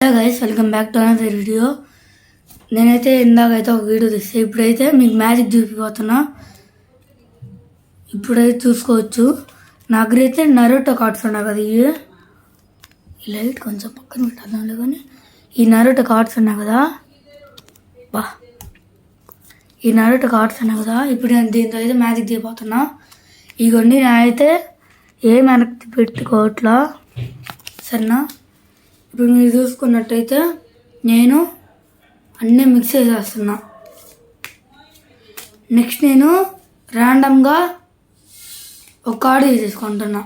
Hello guys, welcome back to another video. నేనైతే ఇందాకైతే ఒక video తీస్తే ఇప్పుడైతే మీకు మ్యాజిక్ చూపిపోతున్నా. ఇప్పుడైతే చూసుకోవచ్చు. నా దగ్గర అయితే నరుటో కార్డ్స్ ఉన్నాయి కదా, ఈ లైట్ కొంచెం పక్కన పెట్టాలి కానీ ఈ నరుటో కార్డ్స్ ఉన్నాయి కదా, ఈ నరుటో కార్డ్స్ ఉన్నాయి కదా. ఇప్పుడు నేను దీంతో అయితే మ్యాజిక్ చేయబోతున్నా. ఇవన్నీ నేనైతే ఏం వెనక్కి పెట్టుకోవట్లా, సరేనా. ఇప్పుడు మీరు చూసుకున్నట్టయితే నేను అన్నీ మిక్స్ చేసేస్తున్నా. నెక్స్ట్ నేను ర్యాండమ్గా ఒక కార్డు తీసుకుంటున్నా.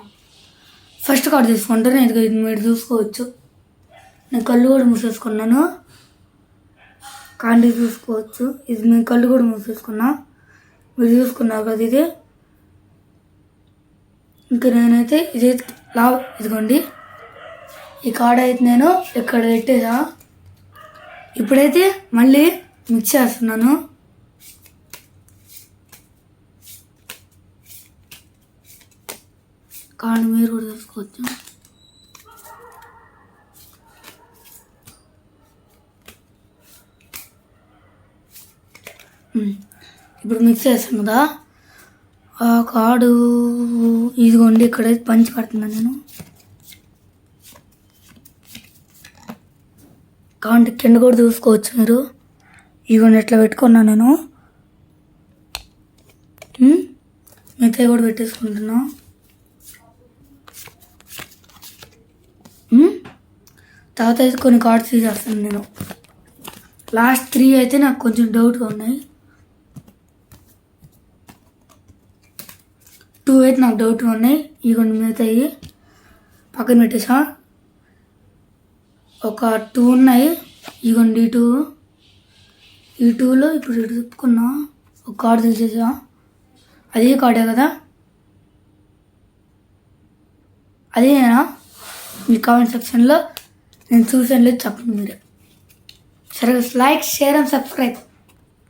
ఫస్ట్ కార్డు తీసుకుంటాను. ఇది మీరు చూసుకోవచ్చు. నేను కళ్ళు కూడా మూసేసుకున్నాను, కాండి చూసుకోవచ్చు. ఇది నేను కళ్ళు కూడా మూసేసుకున్నా, మీరు చూసుకున్నారు కదా. ఇది ఇంకా నేనైతే ఇదిగోండి, ఈ కార్డ్ అయితే నేను ఇక్కడ పెట్టేసా. ఇప్పుడైతే మళ్ళీ మిక్స్ చేస్తున్నాను. కార్డు మీరు కూడా చూసుకోవచ్చు. ఇప్పుడు మిక్స్ చేస్తాను కదా, ఆ కార్డు ఇదిగోండి ఇక్కడైతే పంచి పెడుతున్నాను నేను. కాబట్టి కింద కూడా చూసుకోవచ్చు మీరు. ఇవన్నీ ఎట్లా పెట్టుకున్నా నేను, మిగతా కూడా పెట్టేసుకుంటున్నా. తర్వాత అయితే కొన్ని కార్డ్స్ తీసేస్తాను నేను. లాస్ట్ 3 అయితే నాకు కొంచెం డౌట్గా ఉన్నాయి. 2 అయితే నాకు డౌట్గా ఉన్నాయి. ఇవన్నీ మిగతాయి పక్కన పెట్టేసా. ఒక 2 ఉన్నాయి. ఇగోండి ఈ 2లో ఇప్పుడు ఇటు తిప్పుకున్నా, ఒక కార్డు తీసేసా. అదే కార్డే కదా, అదేనా? మీ కామెంట్ సెక్షన్లో నేను చూసాను లేదు చెప్పండి మీరే. సరే, లైక్, షేర్ అండ్ సబ్స్క్రైబ్.